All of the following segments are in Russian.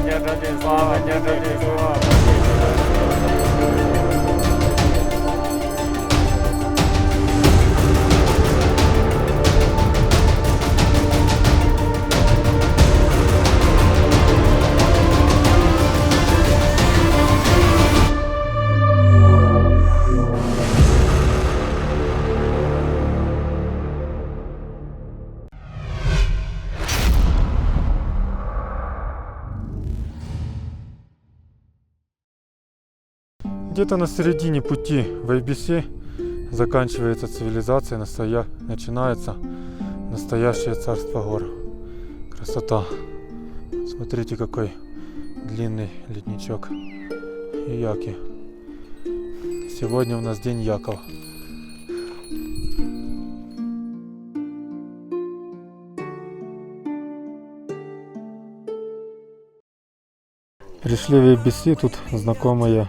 держи, слава, держи, слава. Где-то на середине пути в ABC заканчивается цивилизация, начинается настоящее царство гор. Красота. Смотрите, какой длинный ледничок. И яки. Сегодня у нас день яков. Пришли в ABC, тут знакомые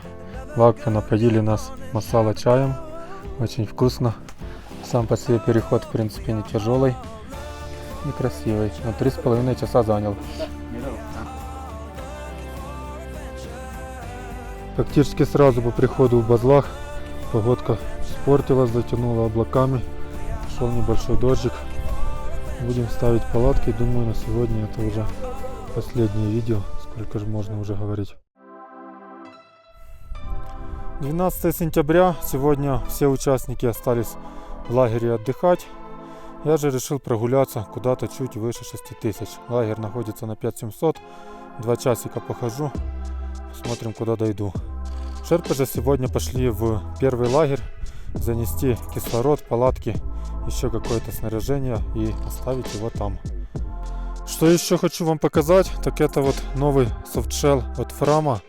Лакпы напоили нас масала чаем, очень вкусно. Сам по себе переход в принципе не тяжелый и красивый, но 3,5 часа занял. Практически сразу по приходу в Базлах погодка испортилась, затянула облаками, шел небольшой дождик. Будем ставить палатки, думаю, на сегодня это уже последнее видео, сколько же можно уже говорить. 12 сентября, сегодня все участники остались в лагере отдыхать. Я же решил прогуляться куда-то чуть выше 6000. Лагерь находится на 5700, 2 часика похожу, посмотрим, куда дойду. Шерпы же сегодня пошли в первый лагерь занести кислород, палатки, еще какое-то снаряжение и оставить его там. Что еще хочу вам показать, так это вот новый софтшелл от Frama.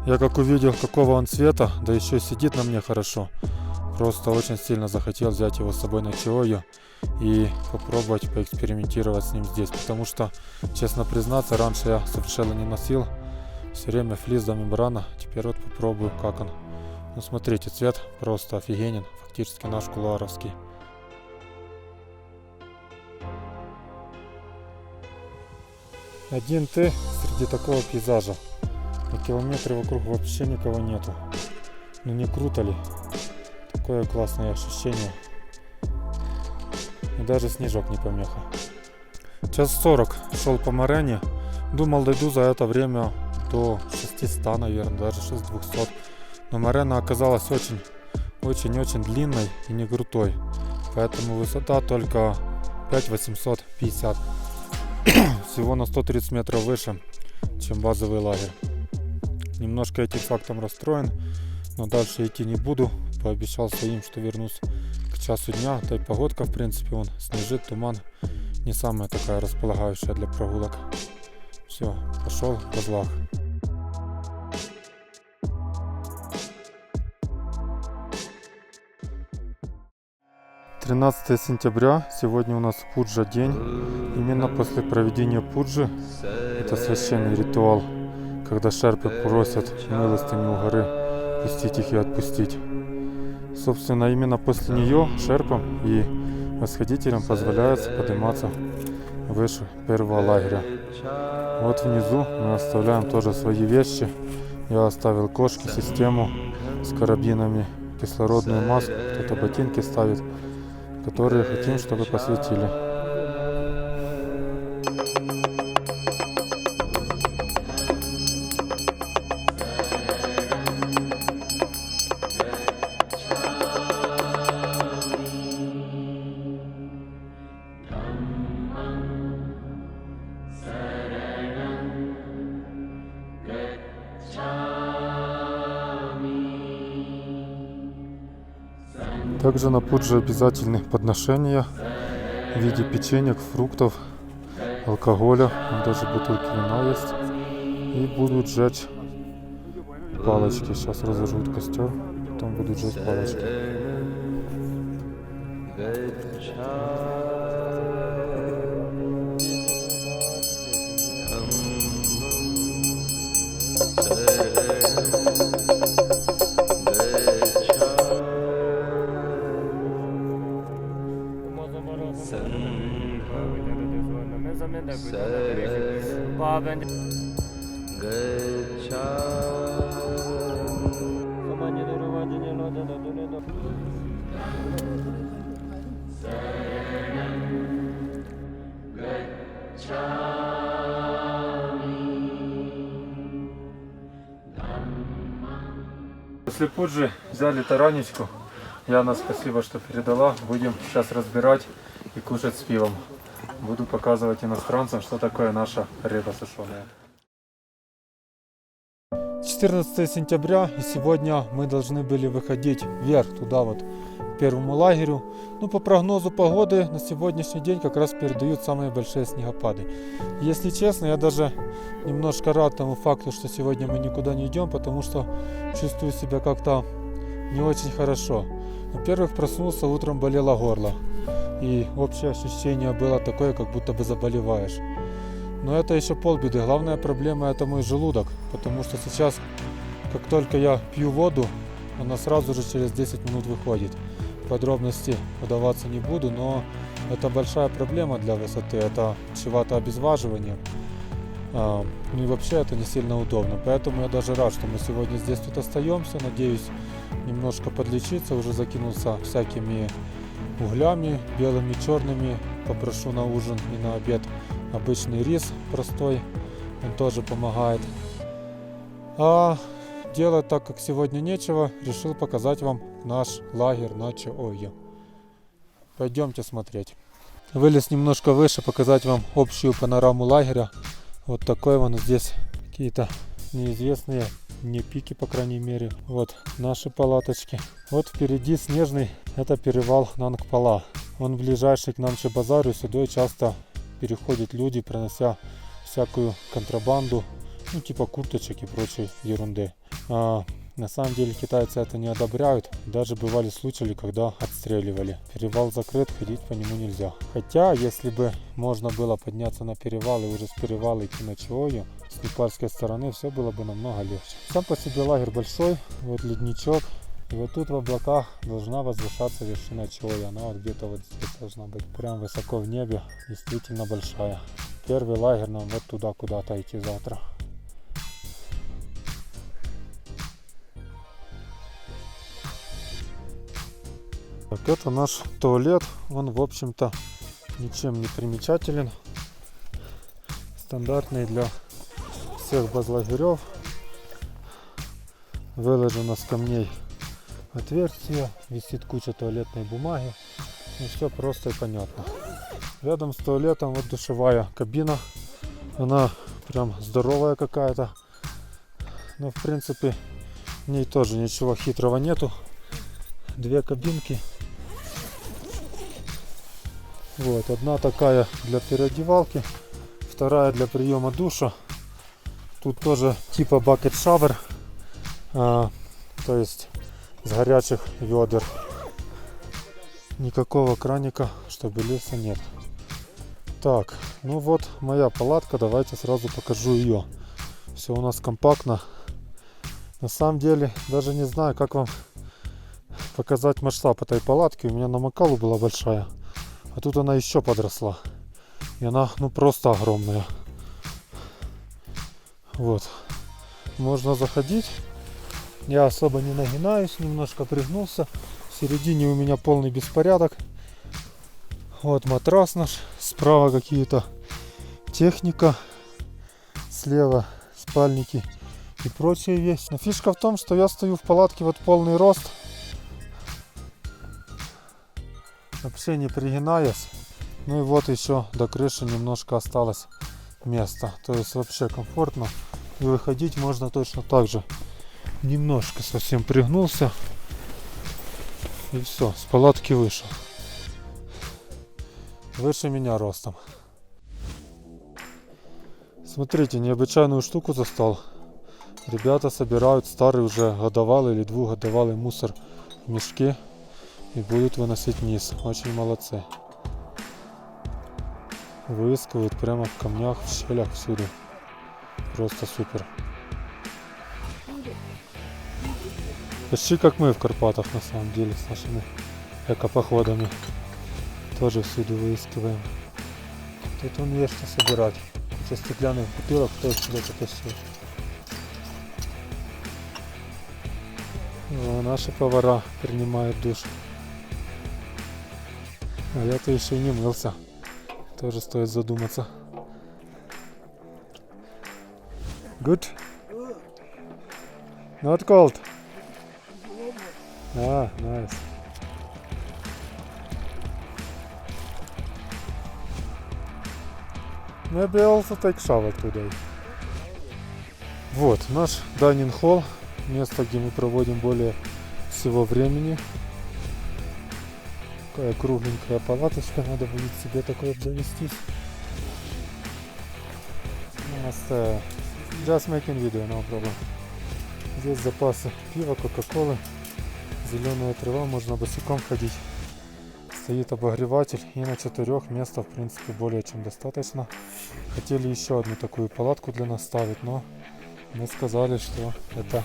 Я как увидел, какого он цвета, да еще и сидит на мне хорошо. Просто очень сильно захотел взять его с собой на Чиою и попробовать поэкспериментировать с ним здесь. Потому что, честно признаться, раньше я софтшеллы не носил. Все время флис до мембрана. Теперь вот попробую, как он. Ну смотрите, цвет просто офигенен. Фактически наш кулуаровский. Один ты среди такого пейзажа. На километре вокруг вообще никого нету. Ну не круто ли? Такое классное ощущение. И даже снежок не помеха. Час 40 шел по Морене. Думал, дойду за это время до 600, наверное, даже 6200. Но Морена оказалась очень длинной и не крутой. Поэтому высота только 5850. Всего на 130 метров выше, чем базовый лагерь. Немножко этим фактом расстроен, но дальше идти не буду. Пообещал своим, что вернусь к часу дня. Да и погодка, в принципе, снежит, туман. Не самая такая располагающая для прогулок. Все, пошел в Базлах. — 13 сентября. Сегодня у нас Пуджа день. Именно после проведения Пуджи, это священный ритуал, когда шерпы просят милостыню у горы пустить их и отпустить. Собственно, именно после нее шерпам и восходителям позволяется подниматься выше первого лагеря. Вот внизу мы оставляем тоже свои вещи. Я оставил кошки, систему с карабинами, кислородную маску, кто-то ботинки ставит, которые хотим, чтобы посветили. Также на Пудже обязательны подношения в виде печенек, фруктов, алкоголя, даже бутылки вина есть. И будут сжечь палочки. Сейчас разожгут костер, потом будут сжечь палочки. После Пуджи взяли таранечку. Яна, спасибо, что передала. Будем сейчас разбирать и кушать с пивом. Буду показывать иностранцам, что такое наша рыба сушеная. 14 сентября, и сегодня мы должны были выходить вверх, туда вот, к первому лагерю. Ну, по прогнозу погоды, на сегодняшний день как раз передают самые большие снегопады. Если честно, я даже немножко рад тому факту, что сегодня мы никуда не идем, потому что чувствую себя как-то не очень хорошо. Во-первых, проснулся, утром болело горло. И общее ощущение было такое, как будто бы заболеваешь. Но это еще полбеды. Главная проблема — это мой желудок. Потому что сейчас, как только я пью воду, она сразу же через 10 минут выходит. Подробности вдаваться не буду, но это большая проблема для высоты. Это чревато обезваживанием. Ну и вообще это не сильно удобно. Поэтому я даже рад, что мы сегодня здесь тут остаемся. Надеюсь немножко подлечиться. Уже закинулся всякими углями, белыми, черными. Попрошу на ужин и на обед обычный рис простой. Он тоже помогает. А делать так как сегодня нечего, решил показать вам наш лагерь на Чаойо. Пойдемте смотреть. Вылез немножко выше, показать вам общую панораму лагеря. Вот такой вон здесь какие-то неизвестные мне пики, по крайней мере. Вот наши палаточки. Вот впереди снежный, это перевал Нангпала. Он ближайший к нам Чебазару, сюда часто переходят люди, пронося всякую контрабанду, ну типа курточек и прочей ерунды. На самом деле китайцы это не одобряют. Даже бывали случаи, когда отстреливали. Перевал закрыт, ходить по нему нельзя. Хотя, если бы можно было подняться на перевал и уже с перевала идти на Чаойо, с непальской стороны, все было бы намного легче. Сам по себе лагерь большой, вот ледничок. И вот тут в облаках должна возвышаться вершина Чаойо. Она вот где-то вот здесь должна быть. Прям высоко в небе, действительно большая. Первый лагерь нам вот туда куда-то идти завтра. Так, это наш туалет. Он, в общем-то, ничем не примечателен. Стандартный для всех базлагерев. Выложено с камней отверстие. Висит куча туалетной бумаги. И все просто и понятно. Рядом с туалетом вот душевая кабина. Она прям здоровая какая-то. Но, в принципе, в ней тоже ничего хитрого нету. Две кабинки. Вот, одна такая для переодевалки, вторая для приема душа. Тут тоже типа bucket shower, то есть с горячих ведер. Никакого краника, чтобы леса нет. Так, ну вот моя палатка, давайте сразу покажу ее. Все у нас компактно. На самом деле, даже не знаю, как вам показать масштаб этой палатки. У меня на Макалу была большая, а тут она еще подросла. И она, ну, просто огромная. Вот. Можно заходить. Я особо не нагинаюсь, немножко пригнулся. В середине у меня полный беспорядок. Вот матрас наш. Справа какие-то техника. Слева спальники и прочие вещи. Но фишка в том, что я стою в палатке вот полный рост. Вообще не пригинаясь. Ну и вот еще до крыши немножко осталось места. То есть вообще комфортно. И выходить можно точно так же. Немножко совсем пригнулся. И все, с палатки вышел. Выше меня ростом. Смотрите, необычайную штуку застал. Ребята собирают старый уже годовалый или двухгодовалый мусор в мешки и будут выносить вниз. Очень молодцы. Выискивают прямо в камнях, в щелях, всюду. Просто супер. Почти как мы в Карпатах, на самом деле, с нашими экопоходами. Тоже всюду выискиваем. Тут он есть что собирать. Куча стеклянных бутылок, кто их сюда потащил. Наши повара принимают душ. А я-то еще и не мылся. Тоже стоит задуматься. Good? Not cold? Nice. Maybe also take shower today. Вот наш dining hall. Место, где мы проводим более всего времени. Такая кругленькая палаточка, надо будет себе такой обзавестись. Just making video, no problem. Здесь запасы пива, кока-колы, зеленая трава, можно босиком ходить. Стоит обогреватель, и на 4 места в принципе более чем достаточно. Хотели еще одну такую палатку для нас ставить, но мы сказали, что это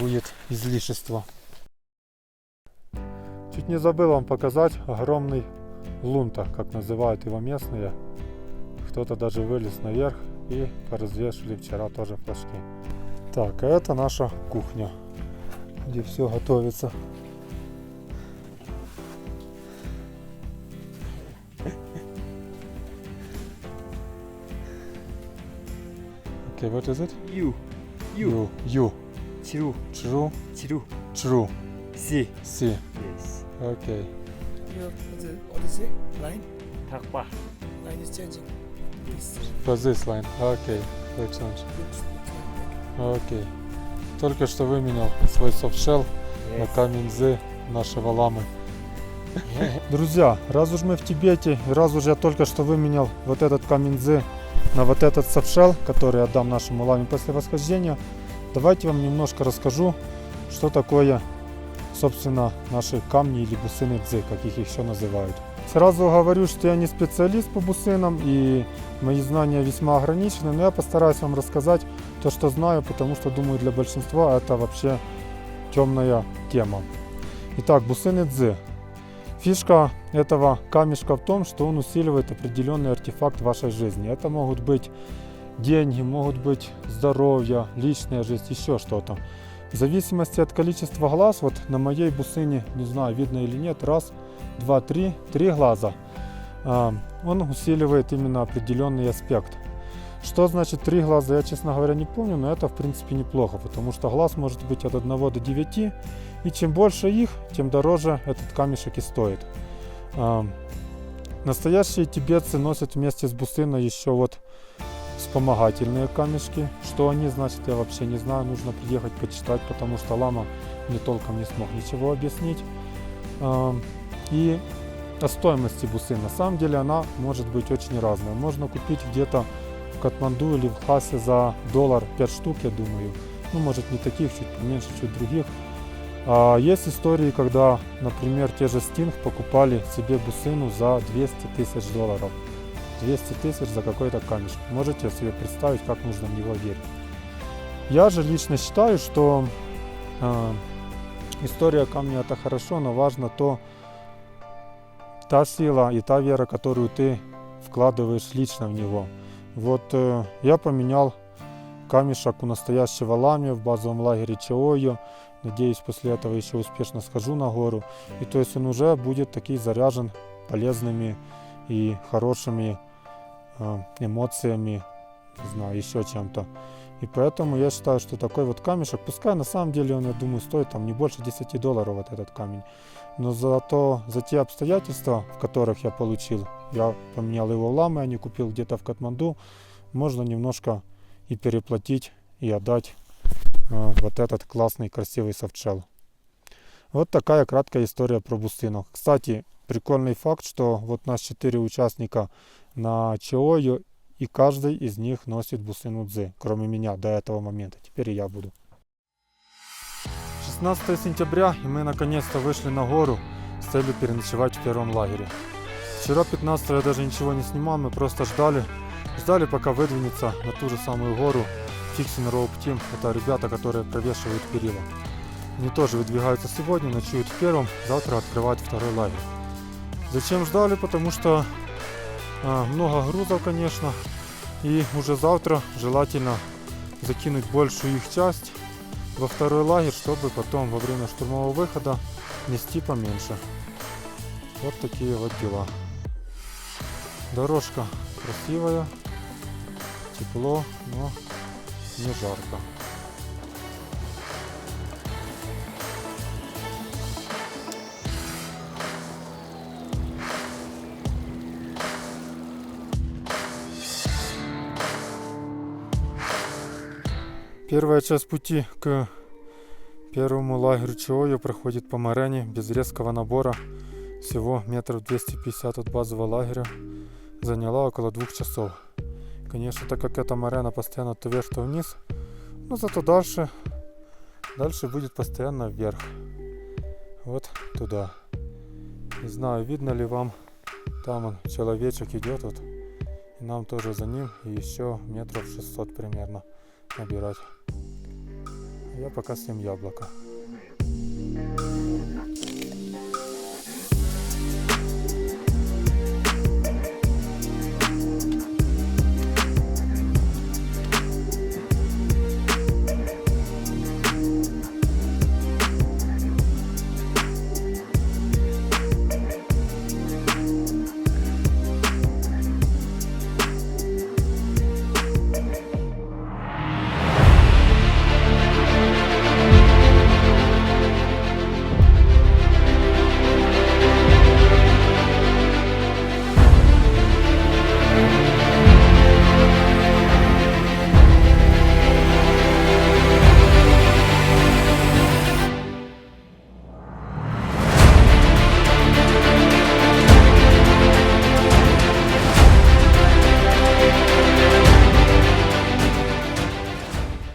будет излишество. Чуть не забыл вам показать огромный лунта, как называют его местные. Кто-то даже вылез наверх и поразвешивали вчера тоже флажки. Так, а это наша кухня, где все готовится. Okay, what is it? You. You. True. True. True. True. Si. Si. Yes. Okay. What is it? Line? Takpa. Line is changing. This For this line. Okay. That change. looks like Окей. Только что выменял свой софтшелл на Yes. камень З нашего ламы. Друзья, раз уж мы в Тибете, и раз уж я только что выменял вот этот камень З на вот этот софтшелл, который отдам нашему ламе после восхождения, давайте вам немножко расскажу, что такое, собственно, наши камни или бусины Дзи, как их еще называют. Сразу говорю, что я не специалист по бусинам и мои знания весьма ограничены, но я постараюсь вам рассказать то, что знаю, потому что, думаю, для большинства это вообще темная тема. Итак, бусины Дзи. Фишка этого камешка в том, что он усиливает определенный артефакт в вашей жизни. Это могут быть деньги, могут быть здоровье, личная жизнь, еще что-то. В зависимости от количества глаз, вот на моей бусыне, не знаю, видно или нет, раз, два, три глаза. Он усиливает именно определенный аспект. Что значит 3 глаза, я, честно говоря, не помню, но это в принципе неплохо, потому что глаз может быть от 1 до 9, и чем больше их, тем дороже этот камешек и стоит. Настоящие тибетцы носят вместе с бусыной еще вот вспомогательные камешки. Что они значат, я вообще не знаю, нужно приехать почитать, потому что лама мне толком не смог ничего объяснить. И о стоимости бусы, на самом деле она может быть очень разная. Можно купить где-то в Катманду или в Хасе за $1 5 штук, я думаю. Ну, может, не таких, чуть поменьше, чуть других. А есть истории, когда, например, те же Стинг покупали себе бусыну за $200 000. 200 000 за какой-то камешек. Можете себе представить, как нужно в него верить. Я же лично считаю, что история камня это хорошо, но важно та сила и та вера, которую ты вкладываешь лично в него. Вот я поменял камешек у настоящего ламы в базовом лагере Чаойо. Надеюсь, после этого еще успешно схожу на гору. И то есть он уже будет такой заряжен полезными и хорошими эмоциями, не знаю, еще чем-то. И поэтому я считаю, что такой вот камешек, пускай на самом деле он, я думаю, стоит там не больше $10 вот этот камень. Но за те обстоятельства, в которых я получил, я поменял его в ламы, а не купил где-то в Катманду, можно немножко и переплатить, и отдать вот этот классный, красивый софтшелл. Вот такая краткая история про бусину. Кстати, прикольный факт, что вот нас 4 участника на Чаойо, и каждый из них носит бусину Дзи, кроме меня до этого момента. Теперь и я буду. 16 сентября, и мы наконец-то вышли на гору с целью переночевать в первом лагере. Вчера 15 я даже ничего не снимал, мы просто ждали, пока выдвинется на ту же самую гору Fixing Rope Team. Это ребята, которые провешивают перила. Они тоже выдвигаются сегодня, ночуют в первом, завтра открывают второй лагерь. Зачем ждали? Потому что много грузов, конечно, и уже завтра желательно закинуть большую их часть в во второй лагерь, чтобы потом во время штурмового выхода нести поменьше. Вот такие вот дела. Дорожка красивая, тепло, но не жарко. Первая часть пути к первому лагерю Чиою проходит по морене без резкого набора. Всего метров 250 от базового лагеря. Заняла около 2 часов. Конечно, так как эта морена постоянно то вверх, то вниз, но зато дальше будет постоянно вверх. Вот туда. Не знаю, видно ли вам, там он, человечек идет вот. И нам тоже за ним и еще метров 600 примерно набирать. Я пока съем яблоко.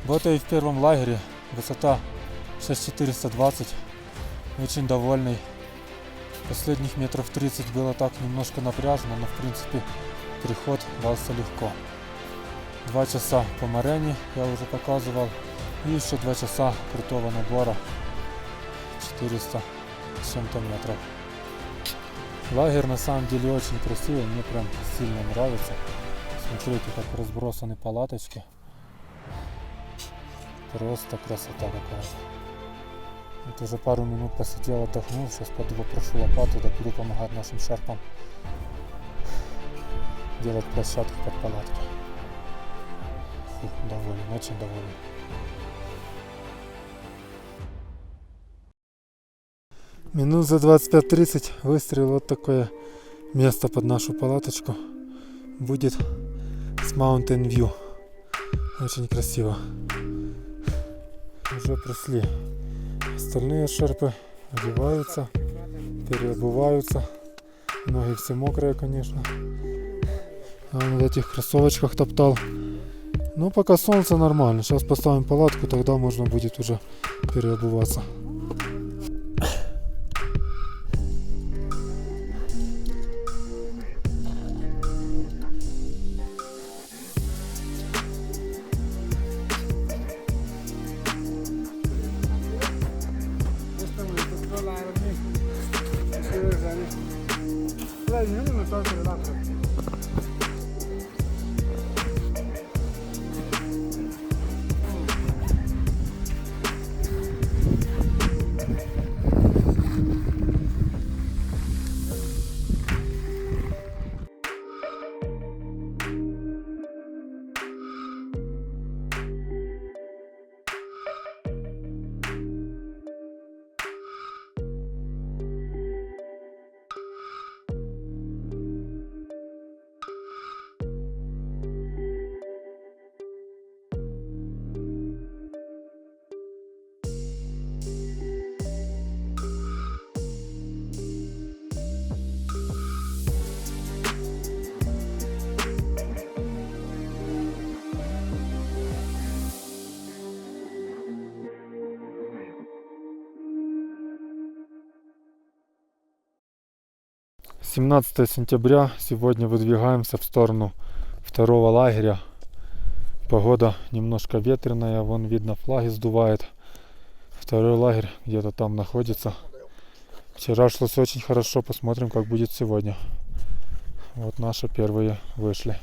Вот и в первом лагере, высота 6420, очень довольный. Последних метров 30 было так немножко напряжно, но в принципе переход дался легко. 2 часа по морене я уже показывал, и еще 2 часа крутого набора, 400 с чем-то метров. Лагерь на самом деле очень красивый, мне прям сильно нравится. Смотрите, как разбросаны палаточки. Просто красота какая-то. Вот уже пару минут посидел, отдохнул. Сейчас пойду попрошу лопату, да буду помогать нашим шерпам делать площадку под палатки. Фу, доволен, очень доволен. Минут за 25-30 выстрелил вот такое место под нашу палаточку. Будет с Mountain View. Очень красиво. Уже пришли. Остальные шерпы одеваются, переобуваются. Ноги все мокрые, конечно. А он в этих кроссовочках топтал. Но пока солнце нормально. Сейчас поставим палатку, тогда можно будет уже переобуваться. «17 сентября. Сегодня выдвигаемся в сторону второго лагеря. Погода немножко ветреная, вон видно флаги сдувает. Второй лагерь где-то там находится. Вчера шлось очень хорошо, посмотрим, как будет сегодня. Вот наши первые вышли.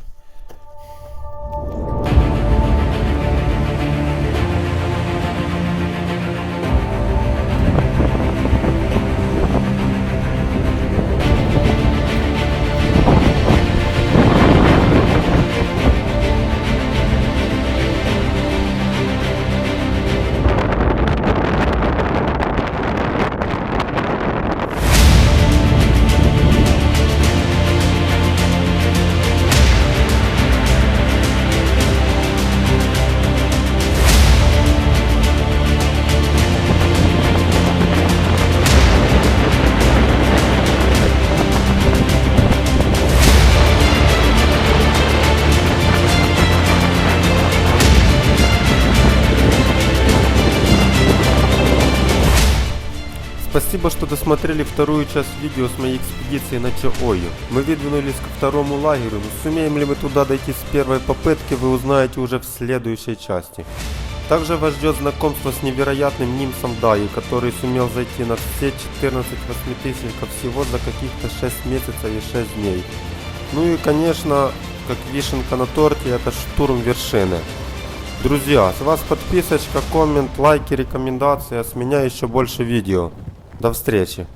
Спасибо, что досмотрели вторую часть видео с моей экспедиции на Чаою. Мы выдвинулись ко второму лагерю, но сумеем ли мы туда дойти с первой попытки, вы узнаете уже в следующей части. Также вас ждет знакомство с невероятным нимсом Даи, который сумел зайти на все 14 восьмитысячников всего за каких-то 6 месяцев и 6 дней. Ну и конечно, как вишенка на торте, это штурм вершины. Друзья, с вас подписочка, коммент, лайки, рекомендации, а с меня еще больше видео. До встречи!